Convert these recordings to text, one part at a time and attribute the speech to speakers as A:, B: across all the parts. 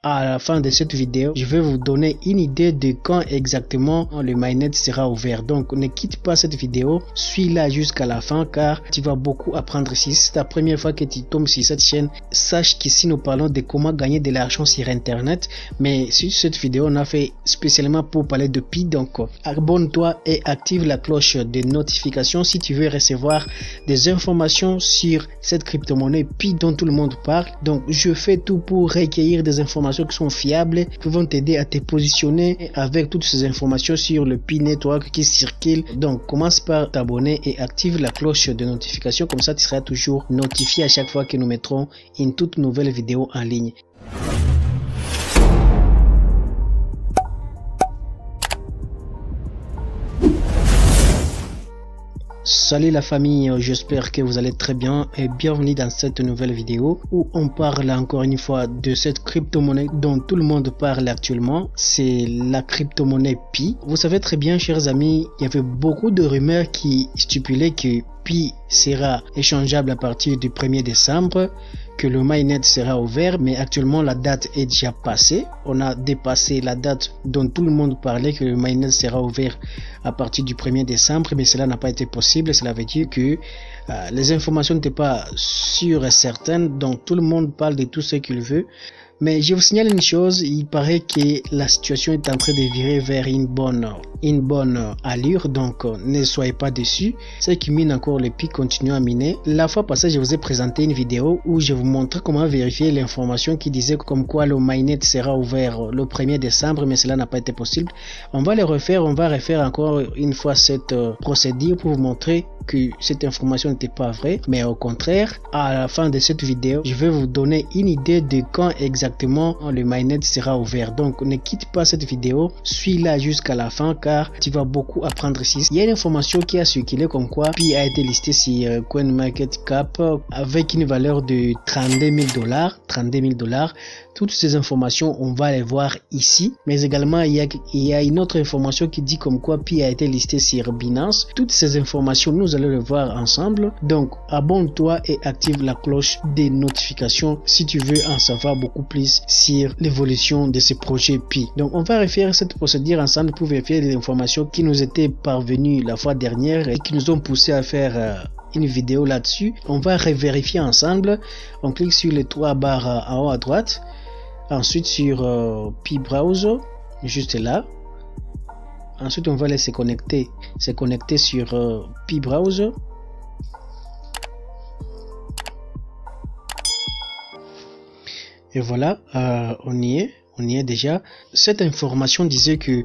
A: À la fin de cette vidéo, je vais vous donner une idée de quand exactement le mainnet sera ouvert. Donc ne quitte pas cette vidéo, suis-la jusqu'à la fin car tu vas beaucoup apprendre ici. Si c'est la première fois que tu tombes sur cette chaîne, sache qu'ici nous parlons de comment gagner de l'argent sur internet. Mais sur cette vidéo, on a fait spécialement pour parler de Pi. Donc abonne-toi et active la cloche de notification si tu veux recevoir des informations sur cette crypto-monnaie Pi dont tout le monde parle. Donc je fais tout pour recueillir des informations qui sont fiables, qui vont t'aider à te positionner avec toutes ces informations sur le Pi Network qui circule. Donc commence par t'abonner et active la cloche de notification, comme ça tu seras toujours notifié à chaque fois que nous mettrons une toute nouvelle vidéo en ligne. Salut la famille, j'espère que vous allez très bien et bienvenue dans cette nouvelle vidéo où on parle encore une fois de cette crypto-monnaie dont tout le monde parle actuellement. C'est la crypto-monnaie Pi. Vous savez très bien, chers amis, il y avait beaucoup de rumeurs qui stipulaient que Pi sera échangeable à partir du 1er décembre, que le mainnet sera ouvert, mais actuellement la date est déjà passée. On a dépassé la date dont tout le monde parlait que le mainnet sera ouvert à partir du 1er décembre, mais cela n'a pas été possible. Cela veut dire que les informations n'étaient pas sûres et certaines, donc tout le monde parle de tout ce qu'il veut. Mais je vous signale une chose, il paraît que la situation est en train de virer vers une bonne allure, donc ne soyez pas déçus. Ceux qui minent encore le Pi continuent à miner. La fois passée, je vous ai présenté une vidéo où je vous montrais comment vérifier l'information qui disait comme quoi le mainnet sera ouvert le 1er décembre, mais cela n'a pas été possible. On va refaire encore une fois cette procédure pour vous montrer que cette information n'était pas vraie, mais au contraire, à la fin de cette vidéo, je vais vous donner une idée de quand exactement le mainnet sera ouvert. Donc ne quitte pas cette vidéo, suis-la jusqu'à la fin car tu vas beaucoup apprendre ici. Il y a une information qui a circulé comme quoi Pi a été listé sur CoinMarketCap avec une valeur de 32 000 $. Toutes ces informations, on va les voir ici. Mais également, il y a une autre information qui dit comme quoi Pi a été listé sur Binance. Toutes ces informations, nous allons les voir ensemble. Donc, abonne-toi et active la cloche des notifications si tu veux en savoir beaucoup plus sur l'évolution de ces projets Pi. Donc, on va refaire cette procédure ensemble pour vérifier les informations qui nous étaient parvenues la fois dernière et qui nous ont poussé à faire une vidéo là-dessus. On va revérifier ensemble. On clique sur les trois barres en haut à droite. Ensuite sur Pi Browser, juste là. Ensuite on va aller se connecter sur Pi Browser. Et voilà, on y est déjà. Cette information disait que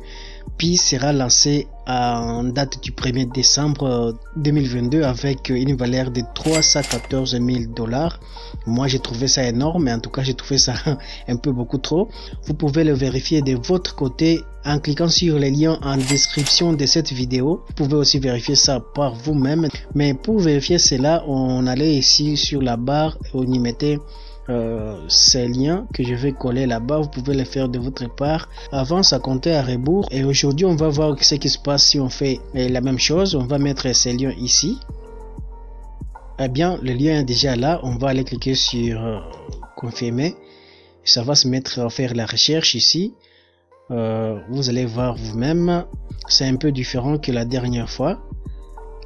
A: Pi sera lancé en date du 1er décembre 2022 avec une valeur de 314 000 $. Moi j'ai trouvé ça énorme, mais en tout cas j'ai trouvé ça un peu beaucoup trop. Vous pouvez le vérifier de votre côté en cliquant sur les liens en description de cette vidéo. Vous pouvez aussi vérifier ça par vous-même. Mais pour vérifier cela, on allait ici sur la barre et on y mettait ces liens que je vais coller là-bas. Vous pouvez les faire de votre part. Avant ça comptait à rebours et aujourd'hui on va voir ce qui se passe si on fait la même chose. On va mettre ces liens ici. Eh bien le lien est déjà là. On va aller cliquer sur confirmer. Ça va se mettre à faire la recherche ici. Vous allez voir vous-même, c'est un peu différent que la dernière fois.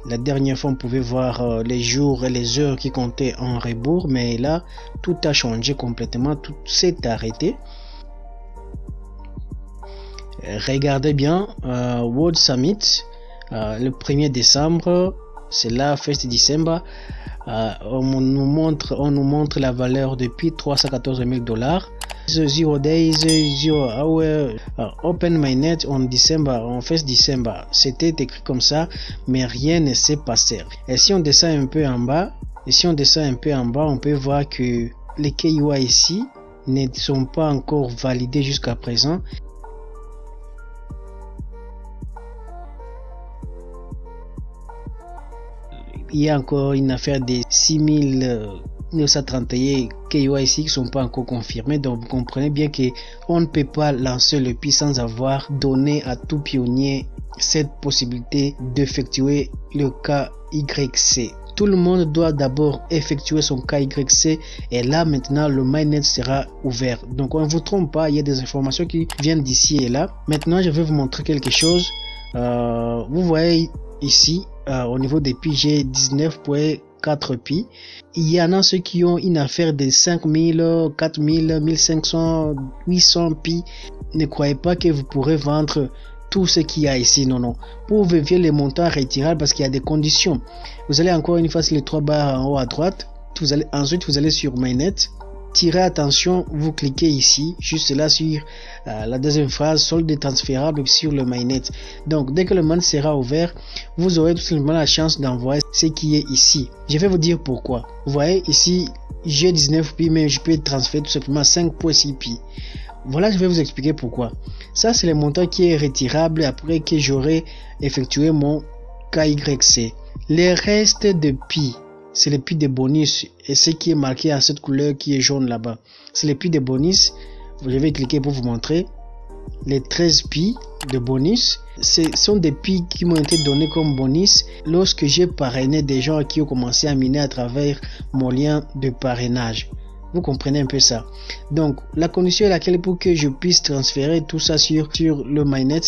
A: La dernière fois, on pouvait voir les jours et les heures qui comptaient en rebours, mais là, tout a changé complètement, tout s'est arrêté. Regardez bien, World Summit, le 1er décembre, c'est là, 1er décembre, on nous montre la valeur depuis 314 000 $. 0 days, 0 hour, open mainnet en décembre, en 1er décembre. C'était écrit comme ça, mais rien ne s'est passé. Et si on descend un peu en bas, on peut voir que les KYC ne sont pas encore validés jusqu'à présent. Il y a encore une affaire de 6931 KYC qui ne sont pas encore confirmés, donc vous comprenez bien qu'on ne peut pas lancer le Pi sans avoir donné à tout pionnier cette possibilité d'effectuer le KYC. tout le monde doit d'abord effectuer son KYC et là maintenant le mainnet sera ouvert. Donc on ne vous trompe pas, il y a des informations qui viennent d'ici et là. Maintenant je vais vous montrer quelque chose. Vous voyez ici au niveau des pi, j'ai 19.4 pi. Il y en a ceux qui ont une affaire de 5000, 4000, 1500, 800 pi. Ne croyez pas que vous pourrez vendre tout ce qu'il y a ici. Non. Pour vérifier les montants retirables, parce qu'il y a des conditions. Vous allez encore une fois sur les 3 barres en haut à droite. Ensuite vous allez sur mainnet. Tirez attention, vous cliquez ici, juste là sur la deuxième phrase, solde transférable sur le mainnet. Donc dès que le mainnet sera ouvert, vous aurez tout simplement la chance d'envoyer ce qui est ici. Je vais vous dire pourquoi. Vous voyez ici, j'ai 19 pi, mais je peux transférer tout simplement 5.6 pi. Voilà, je vais vous expliquer pourquoi. Ça, c'est le montant qui est retirable après que j'aurai effectué mon KYC. Les restes de pi, c'est le pi de bonus et ce qui est marqué en cette couleur qui est jaune là-bas, c'est le pi de bonus. Je vais cliquer pour vous montrer. Les 13 pi de bonus, ce sont des pi qui m'ont été donnés comme bonus lorsque j'ai parrainé des gens qui ont commencé à miner à travers mon lien de parrainage. Vous comprenez un peu ça. Donc la condition est laquelle pour que je puisse transférer tout ça sur le mainnet.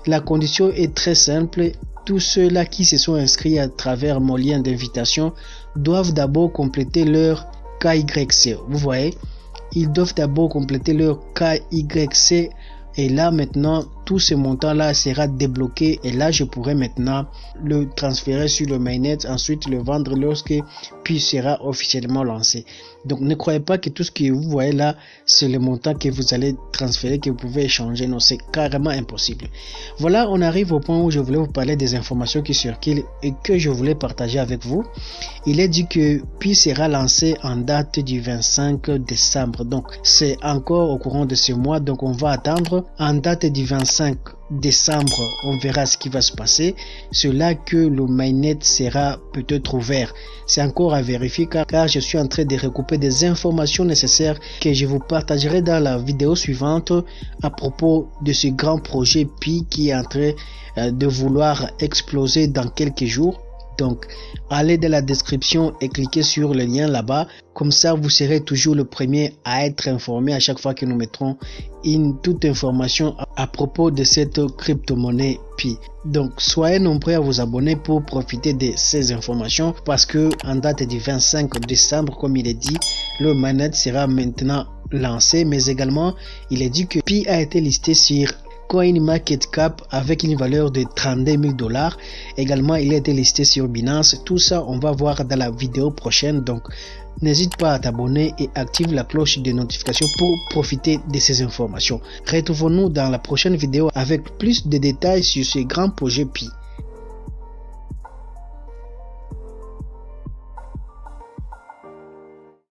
A: La condition est très simple. Tous ceux-là qui se sont inscrits à travers mon lien d'invitation doivent d'abord compléter leur KYC. Vous voyez, ils doivent d'abord compléter leur KYC et là maintenant tout ce montant là sera débloqué et là je pourrai maintenant le transférer sur le mainnet, ensuite le vendre lorsque puis sera officiellement lancé. Donc ne croyez pas que tout ce que vous voyez là c'est le montant que vous allez transférer, que vous pouvez échanger. Non, c'est carrément impossible. Voilà, on arrive au point où je voulais vous parler des informations qui circulent et que je voulais partager avec vous. Il est dit que Pi sera lancé en date du 25 décembre, donc c'est encore au courant de ce mois, donc on va attendre. En date du 25 décembre, on verra ce qui va se passer. C'est là que le mainnet sera peut-être ouvert. C'est encore à vérifier car je suis en train de recouper des informations nécessaires que je vous partagerai dans la vidéo suivante à propos de ce grand projet Pi qui est en train de vouloir exploser dans quelques jours. Donc allez dans la description et cliquez sur le lien là-bas, comme ça vous serez toujours le premier à être informé à chaque fois que nous mettrons toute information à propos de cette crypto-monnaie Pi. Donc soyez nombreux à vous abonner pour profiter de ces informations parce que en date du 25 décembre, comme il est dit, le mainnet sera maintenant lancé, mais également il est dit que Pi a été listé sur CoinMarketCap avec une valeur de 32 000 $. Également, il a été listé sur Binance. Tout ça, on va voir dans la vidéo prochaine. Donc, n'hésite pas à t'abonner et active la cloche de notification pour profiter de ces informations. Retrouvons-nous dans la prochaine vidéo avec plus de détails sur ce grand projet Pi.